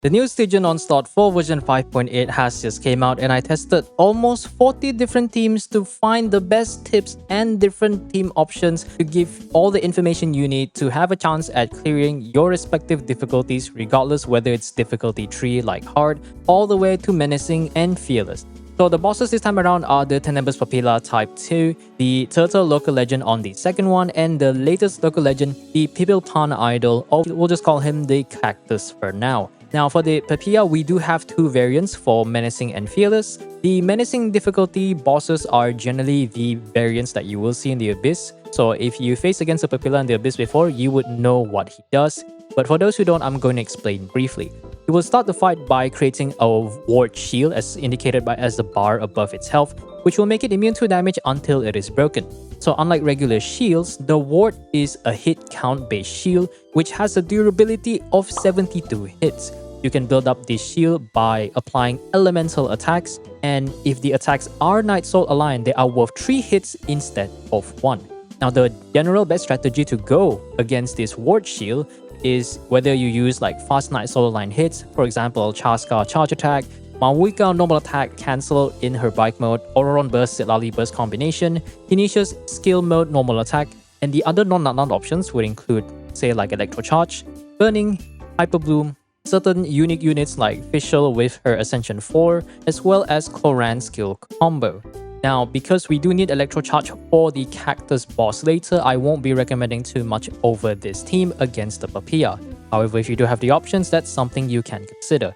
The new Stygian Onslaught for version 5.8 has just came out, and I tested almost 40 different teams to find the best tips and different team options to give all the information you need to have a chance at clearing your respective difficulties, regardless whether it's difficulty 3 like hard, all the way to menacing and fearless. So the bosses this time around are the Tenebris Papilla type 2, the Turtle local legend on the second one, and the latest local legend, the Pipilpan idol, or we'll just call him the Cactus for now. Now for the Papilla, we do have two variants for Menacing and Fearless. The Menacing difficulty bosses are generally the variants that you will see in the Abyss. So if you face against a Papilla in the Abyss before, you would know what he does. But for those who don't, I'm going to explain briefly. You will start the fight by creating a ward shield as indicated as the bar above its health, which will make it immune to damage until it is broken. So unlike regular shields, the ward is a hit count based shield which has a durability of 72 hits. You can build up this shield by applying elemental attacks, and if the attacks are Night Soul aligned, they are worth 3 hits instead of 1. Now the general best strategy to go against this ward shield is whether you use like fast Night Soul aligned hits, for example Chasca Charge Attack, Mavuika Normal Attack Cancel in her Bike Mode, Auroron Burst Zitlali Burst combination, Kinich's Skill Mode Normal Attack, and the other non-nut options would include say like Electro-Charged, Burning, Hyper Bloom, certain unique units like Fischl with her Ascension 4, as well as Clorinde skill combo. Now, because we do need Electro-Charge for the Cactus boss later, I won't be recommending too much over this team against the Papilla. However, if you do have the options, that's something you can consider.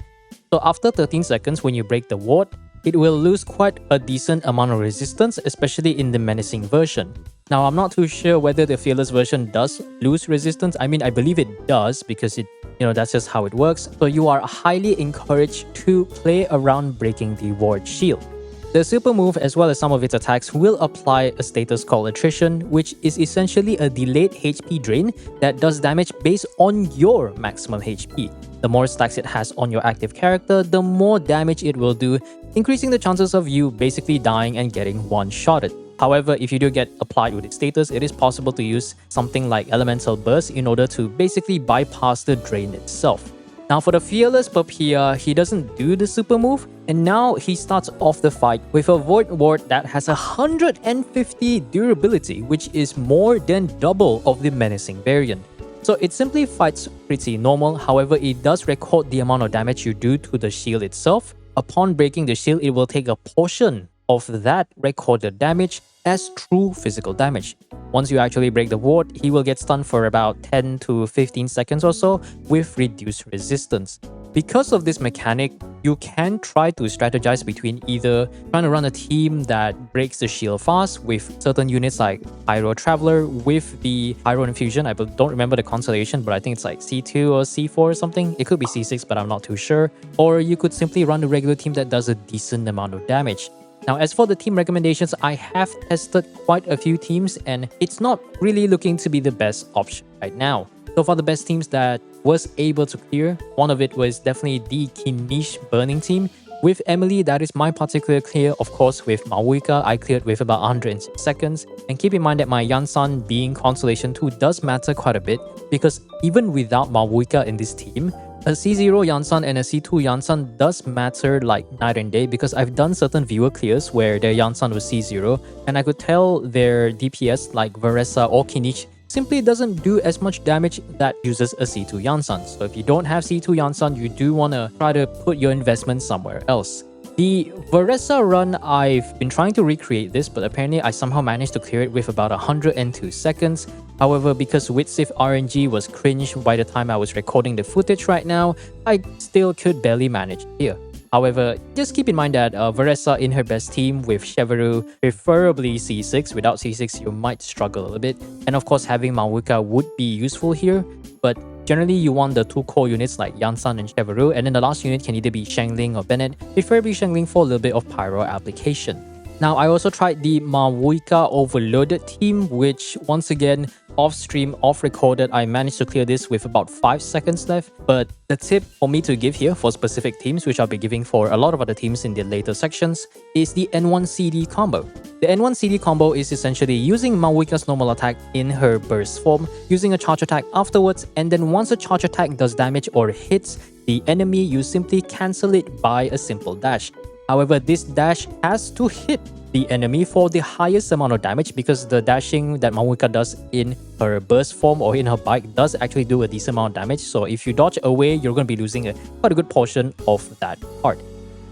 So after 13 seconds when you break the ward, it will lose quite a decent amount of resistance, especially in the Menacing version. Now, I'm not too sure whether the Fearless version does lose resistance. I mean, I believe it does because that's just how it works. So you are highly encouraged to play around breaking the ward shield. The super move as well as some of its attacks will apply a status called Attrition, which is essentially a delayed HP drain that does damage based on your maximum HP. The more stacks it has on your active character, the more damage it will do, increasing the chances of you basically dying and getting one-shotted. However, if you do get applied with its status, it is possible to use something like Elemental Burst in order to basically bypass the drain itself. Now for the Fearless Papilla, he doesn't do the super move, and now he starts off the fight with a Void Ward that has 150 durability, which is more than double of the Menacing variant. So it simply fights pretty normal, however it does record the amount of damage you do to the shield itself. Upon breaking the shield, it will take a portion of that recorded damage as true physical damage. Once you actually break the ward, he will get stunned for about 10 to 15 seconds or so with reduced resistance. Because of this mechanic, you can try to strategize between either trying to run a team that breaks the shield fast with certain units like Pyro Traveler with the Pyro Infusion. I don't remember the constellation, but I think it's like C2 or C4 or something. It could be C6, but I'm not too sure. Or you could simply run a regular team that does a decent amount of damage. Now, as for the team recommendations, I have tested quite a few teams and it's not really looking to be the best option right now. So far, the best teams that was able to clear, one of it was definitely the Kinich Burning team. With Emily, that is my particular clear. Of course, with Mavuika, I cleared with about 106 seconds. And keep in mind that my Yansan being Constellation 2 does matter quite a bit, because even without Mavuika in this team, a C0 Yansan and a C2 Yansan does matter like night and day, because I've done certain viewer clears where their Yansan was C0 and I could tell their DPS like Varesa or Kinich simply doesn't do as much damage that uses a C2 Yansan. So if you don't have C2 Yansan, you do want to try to put your investment somewhere else. The Varesa run, I've been trying to recreate this, but apparently I somehow managed to clear it with about 102 seconds. However, because Witsif RNG was cringe by the time I was recording the footage right now, I still could barely manage here. However, just keep in mind that Varesa in her best team with Cheveru, preferably C6. Without C6, you might struggle a little bit. And of course, having Mavuika would be useful here, but generally you want the two core units like Yansan and Cheveru, and then the last unit can either be Shangling or Bennett, preferably Shangling for a little bit of pyro application. Now, I also tried the Mavuika Overloaded team, which once again, off stream, off recorded, I managed to clear this with about 5 seconds left. But the tip for me to give here for specific teams, which I'll be giving for a lot of other teams in the later sections, is the N1CD combo. The N1CD combo is essentially using Mavuika's normal attack in her burst form, using a charge attack afterwards, and then once a charge attack does damage or hits, the enemy, you simply cancel it by a simple dash. However, this dash has to hit the enemy for the highest amount of damage because the dashing that Mavuika does in her burst form or in her bike does actually do a decent amount of damage. So if you dodge away, you're going to be losing quite a good portion of that part.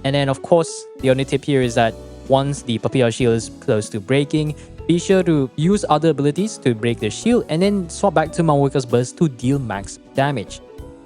And then of course, the only tip here is that once the Papilla shield is close to breaking, be sure to use other abilities to break the shield and then swap back to Mavuika's burst to deal max damage.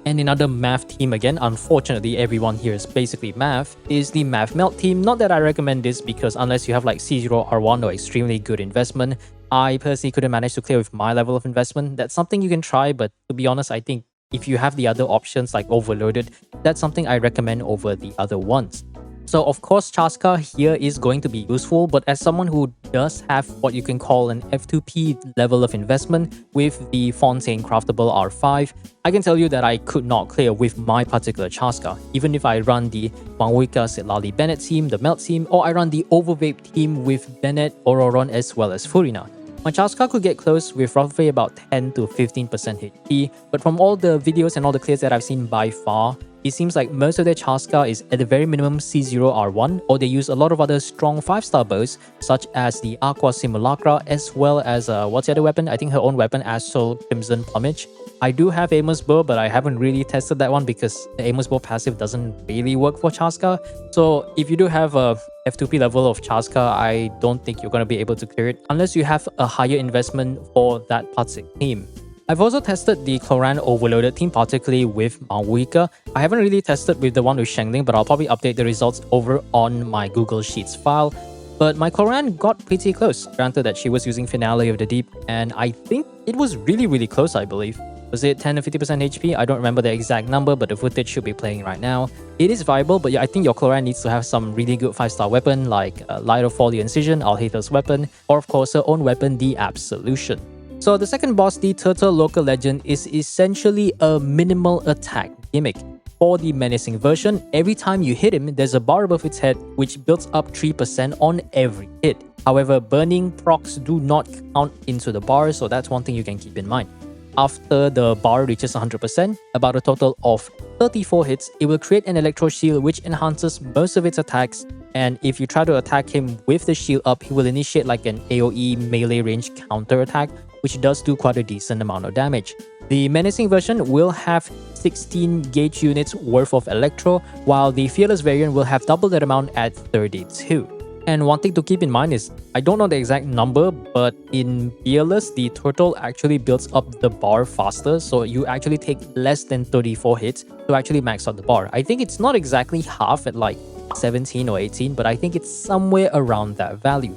And another Mav team again, unfortunately everyone here is basically Mav, is the Mav Melt team. Not that I recommend this because unless you have like C0 R1 or extremely good investment, I personally couldn't manage to clear with my level of investment. That's something you can try, but to be honest, I think if you have the other options like Overloaded, that's something I recommend over the other ones. So of course, Chasca here is going to be useful, but as someone who does have what you can call an F2P level of investment with the Fontaine Craftable R5, I can tell you that I could not clear with my particular Chasca. Even if I run the Mavuika Sitlali Bennett team, the Melt team, or I run the Overvape team with Bennett, Ororon, as well as Furina. My Chasca could get close with roughly about 10 to 15% HP, but from all the videos and all the clears that I've seen by far, it seems like most of their Chasca is at the very minimum C0 R1, or they use a lot of other strong 5-star bows such as the Aqua Simulacra, as well as what's the other weapon? I think her own weapon, Astral Crimson Plumage. I do have Amos Bow, but I haven't really tested that one because the Amos Bow passive doesn't really work for Chasca. So if you do have a F2P level of Chasca, I don't think you're going to be able to clear it unless you have a higher investment for that particular team. I've also tested the Clorinde Overloaded team, particularly with Mavuika. I haven't really tested with the one with Shengling, but I'll probably update the results over on my Google Sheets file. But my Clorinde got pretty close, granted that she was using Finale of the Deep, and I think it was really close, I believe. Was it 10 to 50% HP? I don't remember the exact number, but the footage should be playing right now. It is viable, but yeah, I think your Clorinde needs to have some really good 5-star weapon like Light of Folly Incision, Alhater's weapon, or of course her own weapon, the Absolution. So the second boss, the Turtle Local Legend, is essentially a minimal attack gimmick. For the Menacing version, every time you hit him, there's a bar above its head which builds up 3% on every hit. However, burning procs do not count into the bar, so that's one thing you can keep in mind. After the bar reaches 100%, about a total of 34 hits, it will create an Electro Shield which enhances most of its attacks, and if you try to attack him with the shield up, he will initiate like an AoE melee range counter attack, which does do quite a decent amount of damage. The Menacing version will have 16 gauge units worth of Electro, while the Fearless variant will have double that amount at 32. And one thing to keep in mind is, I don't know the exact number, but in Fearless, the Turtle actually builds up the bar faster, so you actually take less than 34 hits to actually max out the bar. I think it's not exactly half at like 17 or 18, but I think it's somewhere around that value.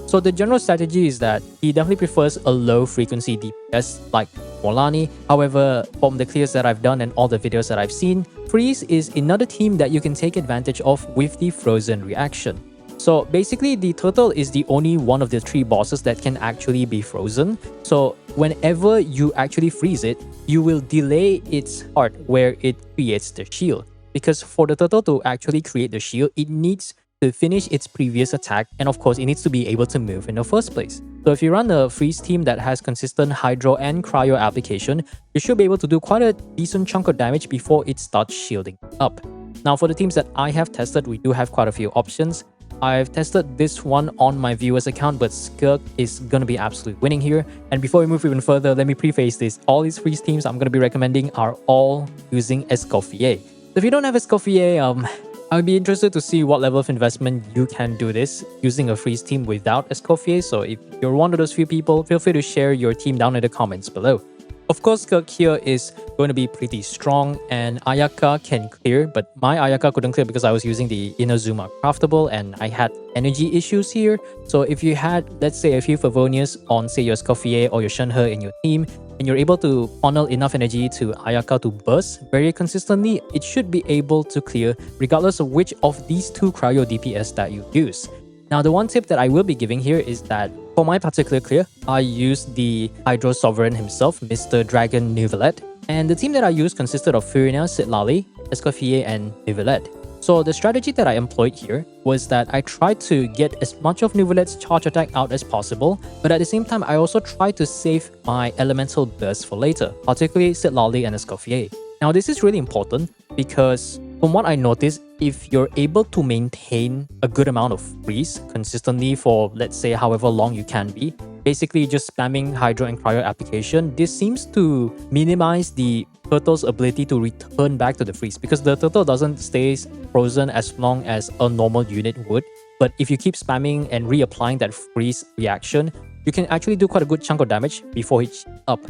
So the general strategy is that he definitely prefers a low frequency DPS like Molani. However, from the clears that I've done and all the videos that I've seen, Freeze is another team that you can take advantage of with the Frozen reaction. So basically, the Turtle is the only one of the 3 bosses that can actually be frozen. So whenever you actually freeze it, you will delay its part where it creates the shield. Because for the Turtle to actually create the shield, it needs to finish its previous attack, and of course it needs to be able to move in the first place. So if you run a freeze team that has consistent hydro and cryo application, you should be able to do quite a decent chunk of damage before it starts shielding up. Now for the teams that I have tested, we do have quite a few options. I've tested this one on my viewer's account, but Skirk is going to be absolute winning here. And before we move even further, let me preface this. All these freeze teams I'm going to be recommending are all using Escoffier. So if you don't have Escoffier, I'd be interested to see what level of investment you can do this using a freeze team without Escoffier. So if you're one of those few people, feel free to share your team down in the comments below. Of course, Skirk here is going to be pretty strong, and Ayaka can clear, but my Ayaka couldn't clear because I was using the Inazuma Craftable and I had energy issues here. So if you had, let's say, a few Favonius on, say, your Escoffier or your Shenhe in your team, and you're able to funnel enough energy to Ayaka to burst very consistently, it should be able to clear regardless of which of these 2 cryo DPS that you use. Now, the one tip that I will be giving here is that for my particular clear, I used the Hydro Sovereign himself, Mr. Dragon Neuvillette, and the team that I used consisted of Furina, Sitlali, Escoffier, and Neuvillette. So the strategy that I employed here was that I tried to get as much of Neuvillette's charge attack out as possible, but at the same time, I also tried to save my elemental burst for later, particularly Sitlali and Escoffier. Now, this is really important because from what I noticed, if you're able to maintain a good amount of freeze consistently for, let's say, however long you can be, basically just spamming hydro and cryo application, this seems to minimize the turtle's ability to return back to the freeze, because the turtle doesn't stay frozen as long as a normal unit would. But if you keep spamming and reapplying that freeze reaction, you can actually do quite a good chunk of damage before it heats up.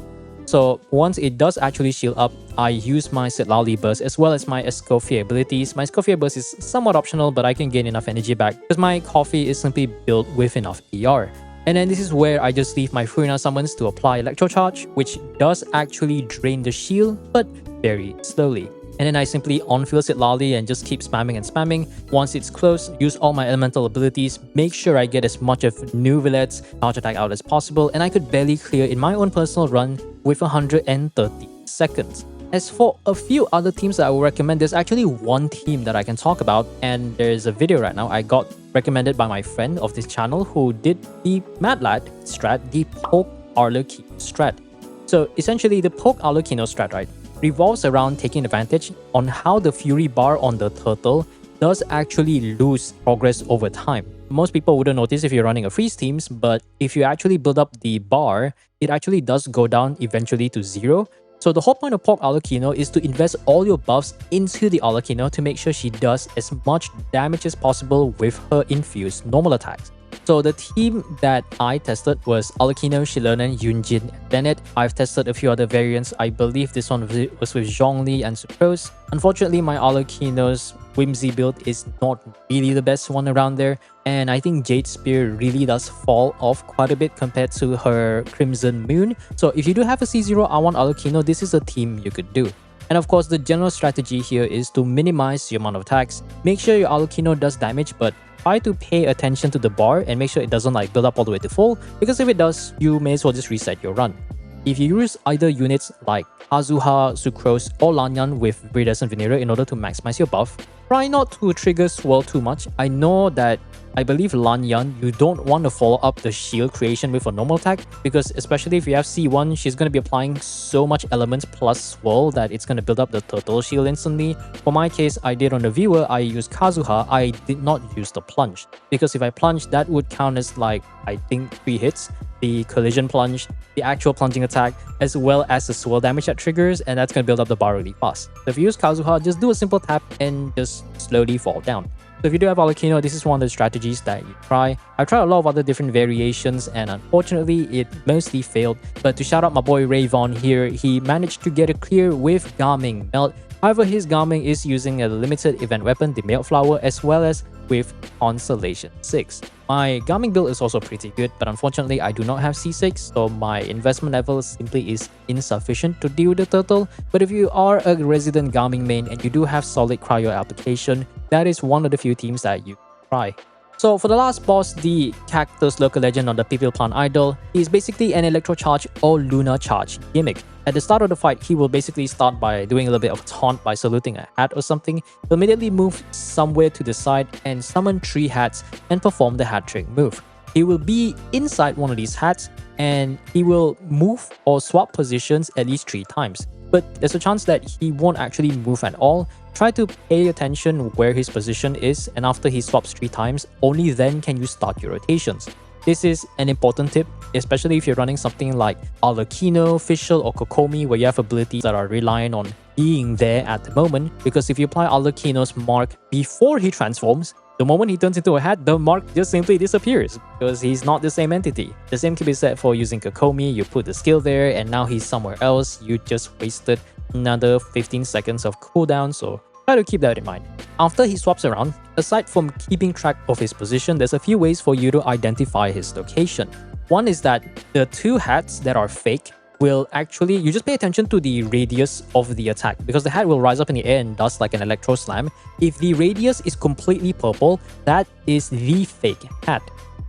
So once it does actually shield up, I use my Sitlali burst as well as my Escoffier abilities. My Escoffier burst is somewhat optional, but I can gain enough energy back because my coffee is simply built with enough ER. And then this is where I just leave my Furina summons to apply Electro-Charge, which does actually drain the shield, but very slowly. And then I simply on-fill Sitlali and just keep spamming and spamming. Once it's close, use all my elemental abilities, make sure I get as much of Neuvillette's charge attack out as possible, and I could barely clear in my own personal run with 130 seconds. As for a few other teams that I would recommend, there's actually one team that I can talk about, and there's a video right now I got recommended by my friend of this channel who did the Mad Lad strat, the Poke Arlecchino strat. So essentially the Poke Arlecchino strat, right, revolves around taking advantage on how the Fury bar on the turtle does actually lose progress over time. Most people wouldn't notice if you're running a freeze teams, but if you actually build up the bar, it actually does go down eventually to 0. So the whole point of Poke Arlecchino is to invest all your buffs into the Arlecchino to make sure she does as much damage as possible with her infused normal attacks. So the team that I tested was Arlecchino, Shilonen, Yunjin, and Bennett. I've tested a few other variants. I believe this one was with Zhongli and Sucrose. Unfortunately, my Arlecchino's Whimsy build is not really the best one around there, and I think Jade Spear really does fall off quite a bit compared to her Crimson Moon. So if you do have a C0R1 Arlecchino, this is a team you could do. And of course, the general strategy here is to minimize the amount of attacks. Make sure your Arlecchino does damage, but try to pay attention to the bar and make sure it doesn't like build up all the way to full, because if it does, you may as well just reset your run. If you use either units like Kazuha, Sucrose, or Lanyan with Viridescent Venereal in order to maximize your buff, try not to trigger Swirl too much. I know that I believe Lanyan, you don't want to follow up the shield creation with a normal attack, because especially if you have C1, she's going to be applying so much elements plus Swirl that it's going to build up the turtle shield instantly. For my case, I did on the viewer, I used Kazuha, I did not use the plunge, because if I plunge, that would count as like, I think 3 hits. The collision plunge, the actual plunging attack, as well as the swirl damage that triggers, and that's going to build up the bar really fast. So if you use Kazuha, just do a simple tap and just slowly fall down. So if you do have Arlecchino, this is one of the strategies that you try. I've tried a lot of other different variations, and unfortunately it mostly failed. But to shout out my boy Rayvon here, he managed to get a clear with Garming Melt. However, his Garming is using a limited event weapon, the Melt Flower, as well as with Constellation 6. My Garming build is also pretty good, but unfortunately I do not have C6, so my investment level simply is insufficient to deal with the turtle. But if you are a resident Garming main and you do have solid cryo application, that is one of the few teams that you try. So for the last boss, the Cactus local legend on the Pipilpan idol, he is basically an Electro-Charged or Lunar-Charged gimmick. At the start of the fight, he will basically start by doing a little bit of taunt by saluting a hat or something. He'll immediately move somewhere to the side and summon 3 hats and perform the hat trick move. He will be inside one of these hats and he will move or swap positions at least 3 times. But there's a chance that he won't actually move at all. Try to pay attention where his position is, and after he swaps 3 times, only then can you start your rotations. This is an important tip, especially if you're running something like Arlecchino, Fischl, or Kokomi, where you have abilities that are reliant on being there at the moment. Because if you apply Arlecchino's mark before he transforms, the moment he turns into a hat, the mark just simply disappears because he's not the same entity. The same can be said for using Kokomi. You put the skill there and now he's somewhere else. You just wasted another 15 seconds of cooldown, so try to keep that in mind. After he swaps around, aside from keeping track of his position, there's a few ways for you to identify his location. One is that the 2 hats that are fake will actually, you just pay attention to the radius of the attack, because the hat will rise up in the air and does like an electro slam. If the radius is completely purple, that is the fake hat.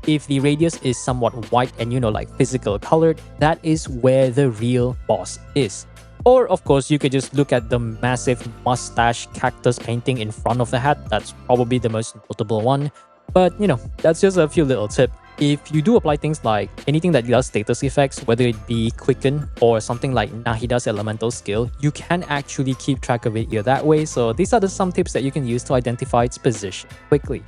If the radius is somewhat white and like physical colored, that is where the real boss is. Or of course, you could just look at the massive mustache cactus painting in front of the hat. That's probably the most notable one. But that's just a few little tips. if you do apply things like anything that does status effects, whether it be Quicken or something like Nahida's Elemental Skill, you can actually keep track of it here that way. So these are some tips that you can use to identify its position quickly.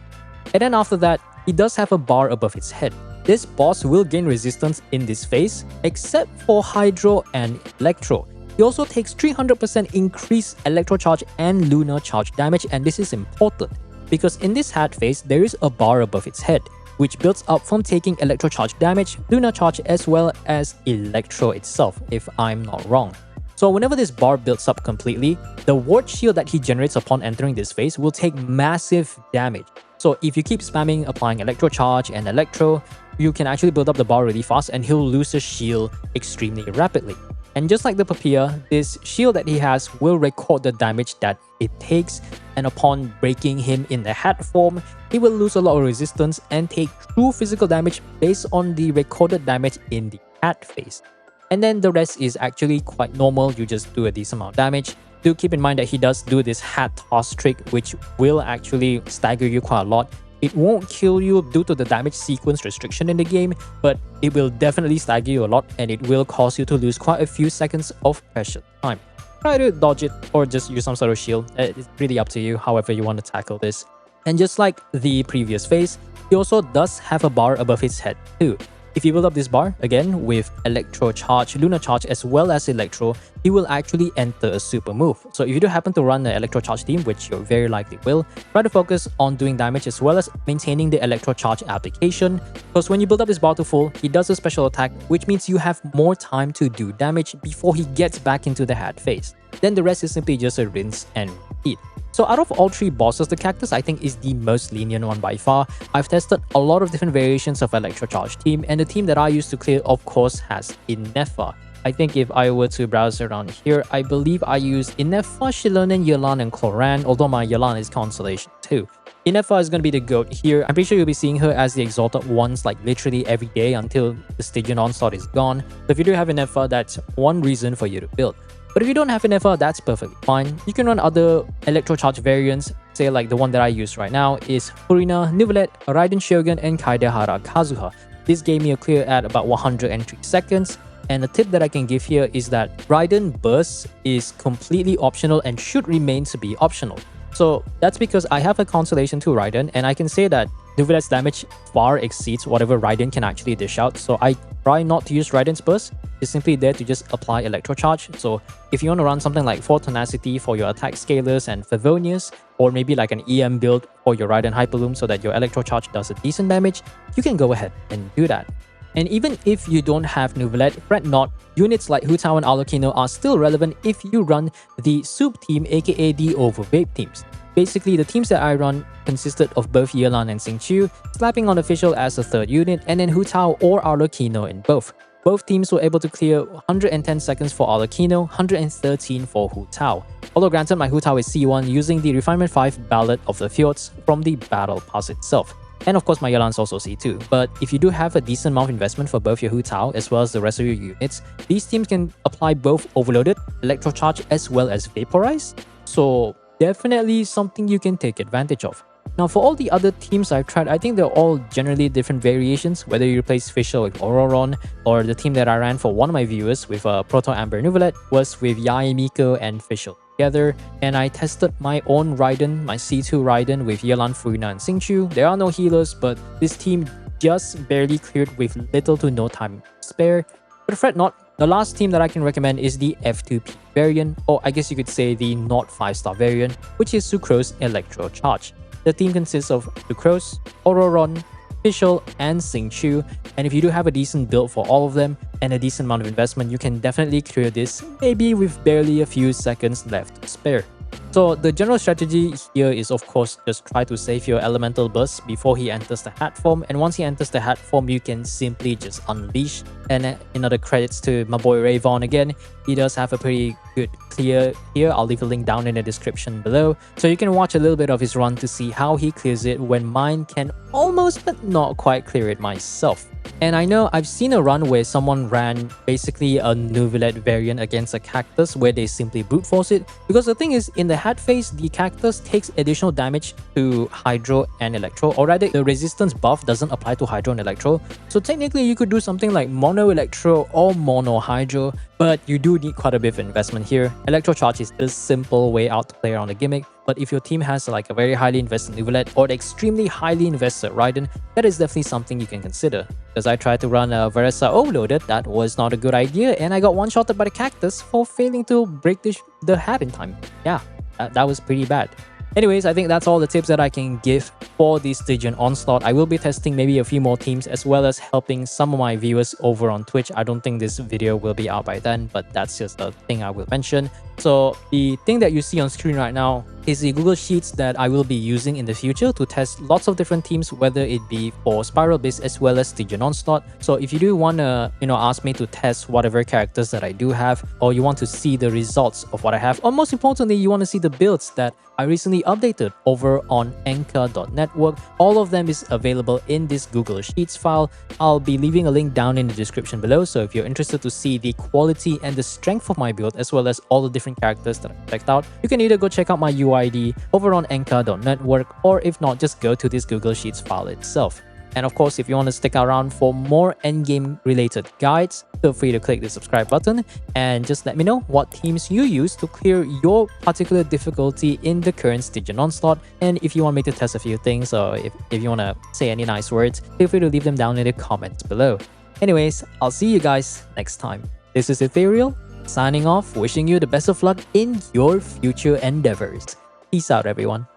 And then after that, he does have a bar above its head. This boss will gain resistance in this phase, except for Hydro and Electro. He also takes 300% increased Electro-Charged and Lunar-Charged damage, and this is important because in this hat phase, there is a bar above its head, which builds up from taking Electro-Charged damage, Lunar-Charged as well as Electro itself, if I'm not wrong. So whenever this bar builds up completely, the ward shield that he generates upon entering this phase will take massive damage. So if you keep spamming applying Electro-Charge and Electro, you can actually build up the bar really fast and he'll lose his shield extremely rapidly. And just like the Papilla, this shield that he has will record the damage that it takes, and upon breaking him in the hat form, he will lose a lot of resistance and take true physical damage based on the recorded damage in the hat phase. And then the rest is actually quite normal, you just do a decent amount of damage. Do keep in mind that he does do this hat toss trick, which will actually stagger you quite a lot. It won't kill you due to the damage sequence restriction in the game, but it will definitely stagger you a lot and it will cause you to lose quite a few seconds of precious time. Try to dodge it or just use some sort of shield. It's really up to you, however you want to tackle this. And just like the previous phase, he also does have a bar above his head too. If you build up this bar, again, with Electro-Charged, Lunar-Charged as well as Electro, he will actually enter a super move. So if you do happen to run an Electro-Charged team, which you very likely will, try to focus on doing damage as well as maintaining the Electro-Charged application. Because when you build up this bar to full, he does a special attack, which means you have more time to do damage before he gets back into the hat phase. Then the rest is simply just a rinse and repeat. So out of all three bosses, the Cactus I think is the most lenient one by far. I've tested a lot of different variations of Electro-Charged team, and the team that I used to clear of course has Ineffa. I think if I were to browse around here, I believe I used Ineffa, Shilonen, Yelan, and Clorinde, although my Yelan is Consolation too. Ineffa is going to be the GOAT here. I'm pretty sure you'll be seeing her as the Exalted ones like literally every day until the Stygian Onslaught is gone. So if you do have Ineffa, that's one reason for you to build. But if you don't have Ineffa, that's perfectly fine. You can run other Electro-Charged variants, say like the one that I use right now is Furina, Neuvillette, Raiden Shogun, and Kaidehara Kazuha. This gave me a clear at about 103 seconds. And the tip that I can give here is that Raiden Burst is completely optional and should remain to be optional. So that's because I have a Consolation to Raiden, and I can say that Neuvillette's damage far exceeds whatever Raiden can actually dish out. So I try not to use Raiden's Burst. It's simply there to just apply Electro-Charge. So if you want to run something like 4 Tenacity for your attack scalers and Favonius, or maybe like an EM build for your Raiden Hyperloom so that your Electro-Charge does a decent damage, you can go ahead and do that. And even if you don't have Neuvillette, fret not, units like Hu Tao and Arlecchino are still relevant if you run the Soup team, aka the OverVape teams. Basically, the teams that I run consisted of both Yelan and Xingqiu, slapping on Official as a third unit, and then Hu Tao or Arlecchino in both. Both teams were able to clear 110 seconds for Arlecchino, 113 for Hu Tao. Although granted, my Hu Tao is C1 using the Refinement 5 Ballad of the Fjords from the Battle Pass itself. And of course, my Yelan is also C2. But if you do have a decent amount of investment for both your Hu Tao as well as the rest of your units, these teams can apply both Overloaded, Electro-Charge as well as Vaporize. So definitely something you can take advantage of. Now for all the other teams I've tried, I think they're all generally different variations, whether you replace Fischl with Auroron, or the team that I ran for one of my viewers with Proto Amber Neuvillette was with Yae Miko and Fischl together. And I tested my own Raiden, my C2 Raiden with Yelan, Furina, and Xingqiu. There are no healers, but this team just barely cleared with little to no time spare. But fret not, the last team that I can recommend is the F2P variant, or I guess you could say the not 5-star variant, which is Sucrose Electro-Charged. The team consists of Sucrose, Auroron, Fischl, and Xingqiu, and if you do have a decent build for all of them and a decent amount of investment, you can definitely clear this, maybe with barely a few seconds left to spare. So the general strategy here is of course just try to save your elemental burst before he enters the hat form, and once he enters the hat form you can simply just unleash. And another credits to my boy Rayvon again, he does have a pretty good clear here. I'll leave a link down in the description below so you can watch a little bit of his run to see how he clears it when mine can almost but not quite clear it myself. And I know I've seen a run where someone ran basically a Neuvillette variant against a Cactus where they simply brute force it. Because the thing is, in the head phase, the Cactus takes additional damage to Hydro and Electro, or rather the resistance buff doesn't apply to Hydro and Electro. So technically you could do something like Mono Electro or Mono Hydro, but you do need quite a bit of investment here. Electro-Charged is the simple way out to play around the gimmick, but if your team has like a very highly invested Neuvillette or an extremely highly invested Raiden, that is definitely something you can consider. Because I tried to run a Varesa Overloaded, that was not a good idea, and I got one-shotted by the Cactus for failing to break the head in time. Yeah, that was pretty bad. Anyways, I think that's all the tips that I can give for the Stygian Onslaught. I will be testing maybe a few more teams as well as helping some of my viewers over on Twitch. I don't think this video will be out by then, but that's just a thing I will mention. So the thing that you see on screen right now is the Google Sheets that I will be using in the future to test lots of different teams, whether it be for Spiral Beast as well as Stygian Onslaught. So if you do want to, ask me to test whatever characters that I do have, or you want to see the results of what I have, or most importantly, you want to see the builds that I recently updated over on Anchor.network, all of them is available in this Google Sheets file. I'll be leaving a link down in the description below, so if you're interested to see the quality and the strength of my build as well as all the different characters that I checked out, you can either go check out my UID over on Anchor.network, or if not, just go to this Google Sheets file itself. And of course, if you want to stick around for more endgame related guides, feel free to click the subscribe button and just let me know what teams you use to clear your particular difficulty in the current Stygian Onslaught. And if you want me to test a few things, or if you want to say any nice words, feel free to leave them down in the comments below. Anyways, I'll see you guys next time. This is Ethereal, signing off, wishing you the best of luck in your future endeavors. Peace out, everyone.